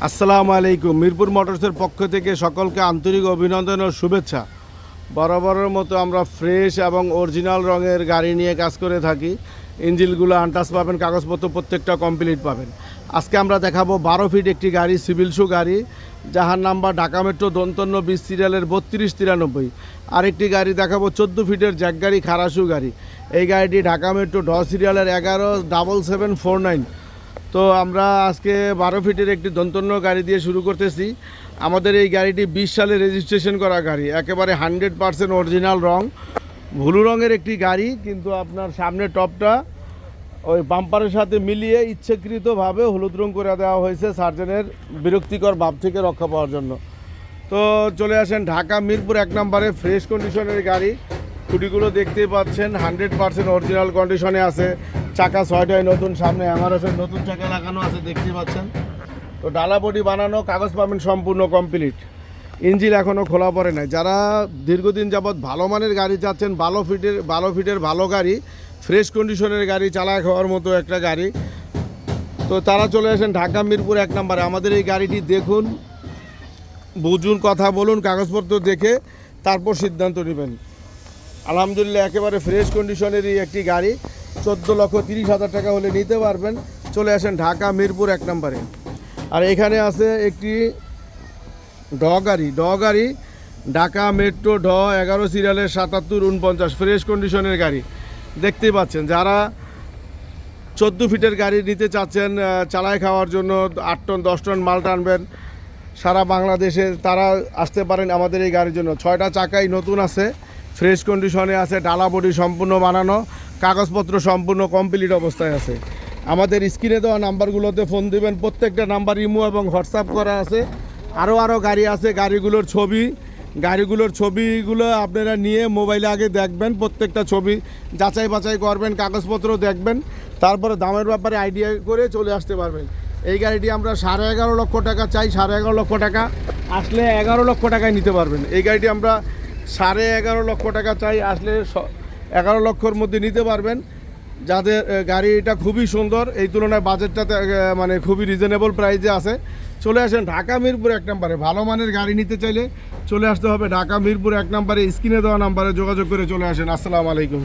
আসসালামু আলাইকুম। মিরপুর মোটরসের পক্ষ থেকে সকলকে আন্তরিক অভিনন্দন ও শুভেচ্ছা। বরাবরের মতো আমরা ফ্রেশ এবং অরিজিনাল রঙের গাড়ি নিয়ে কাজ করে থাকি। ইঞ্জিনগুলো আনটাচ পাবেন, কাগজপত্র প্রত্যেকটা কমপ্লিট পাবেন। আজকে আমরা দেখাবো 12 ফিট একটি গাড়ি, সিভিল শু গাড়ি, যাহার নাম্বার ঢাকা মেট্রো 20 সিরিয়ালের 3293। আরেকটি গাড়ি দেখাবো 14 ফিটের জ্যাক গাড়ি, খারাশু গাড়ি। এই গাড়িটি ঢাকা মেট্রো 10 সিরিয়ালের 117749। তো আমরা আজকে 12 ফিটের একটি দন্তন্য গাড়ি দিয়ে শুরু করতেছি। আমাদের এই গাড়িটি 20 সালে রেজিস্ট্রেশন করা গাড়ি, একেবারে 100% অরিজিনাল রং, ব্লু রঙের একটি গাড়ি। কিন্তু আপনার সামনের টপটা ওই বাম্পারের সাথে মিলিয়ে ইচ্ছাকৃতভাবে হলুদ রং করে দেওয়া হয়েছে সার্জেনের বিরক্তিকর ভাব থেকে রক্ষা পাওয়ার জন্য। তো চলে আসেন ঢাকা মিরপুর 1 নম্বরে, ফ্রেশ কন্ডিশনের গাড়ি। খুঁটিগুলো দেখতেই পাচ্ছেন 100% অরিজিনাল কন্ডিশনে আছে। চাকা 6টায় নতুন, সামনে এমআরএফের নতুন চাকা লাগানো আছে, দেখতেই পাচ্ছেন। তো ডালা বডি বানানো, কাগজ পাবেন সম্পূর্ণ কমপ্লিট। ইঞ্জিন এখনও খোলা পড়ে নাই। যারা দীর্ঘদিন যাবৎ ভালো মানের গাড়ি চাচ্ছেন, 12 ফিটের ভালো গাড়ি, ফ্রেশ কন্ডিশনের গাড়ি, চালায় খাওয়ার মতো একটা গাড়ি, তো তারা চলে আসেন ঢাকা মিরপুর 1 নম্বরে। আমাদের এই গাড়িটি দেখুন, বুঝুন, কথা বলুন, কাগজপত্র দেখে তারপর সিদ্ধান্ত নেবেন। আলহামদুলিল্লাহ একেবারে ফ্রেশ কন্ডিশনেরই একটি গাড়ি। 14,30,000 টাকা হলে নিতে পারবেন। চলে আসেন ঢাকা মিরপুর 1 নম্বরে। আর এখানে আছে একটি ড গাড়ি, ঢাকা মেট্রো 11 সিরিয়ালের 7749, ফ্রেশ কন্ডিশনের গাড়ি, দেখতেই পাচ্ছেন। যারা 14 ফিটের গাড়ি নিতে চাচ্ছেন, চালায় খাওয়ার জন্য, 8 টন 10 টন মাল টানবেন সারা বাংলাদেশে, তারা আসতে পারেন আমাদের এই গাড়ির জন্য। 6টা চাকাই নতুন আছে, ফ্রেশ কন্ডিশনে আছে, ডালা বডি সম্পূর্ণ বানানো, কাগজপত্র সম্পূর্ণ কমপ্লিট অবস্থায় আছে। আমাদের স্ক্রিনে দেওয়া নাম্বারগুলোতে ফোন দিবেন, প্রত্যেকটা নাম্বার ইমো এবং হোয়াটসঅ্যাপ করা আছে। আরও গাড়ি আছে, গাড়িগুলোর ছবিগুলো আপনারা নিয়ে মোবাইলে আগে দেখবেন, প্রত্যেকটা ছবি যাচাই বাছাই করবেন, কাগজপত্র দেখবেন, তারপরে দামের ব্যাপারে আইডিয়া করে চলে আসতে পারবেন। এই গাড়িটি আমরা 11.5 লক্ষ টাকা চাই। 11.5 লক্ষ টাকা আসলে 11 লক্ষ টাকায় নিতে পারবেন। এই গাড়িটি আমরা 11.5 লক্ষ টাকা চাই, আসলে 11 লক্ষর মধ্যে নিতে পারবেন। যাদের গাড়িটা খুবই সুন্দর, এই তুলনায় বাজেটটাতে মানে খুবই রিজনেবল প্রাইসে আছে। চলে আসেন ঢাকা মিরপুর 1 নম্বরে। ভালো মানের গাড়ি নিতে চাইলে চলে আসতে হবে ঢাকা মিরপুর 1 নম্বরে। স্ক্রিনে দেওয়া নাম্বারে যোগাযোগ করে চলে আসেন। আসসালামু আলাইকুম।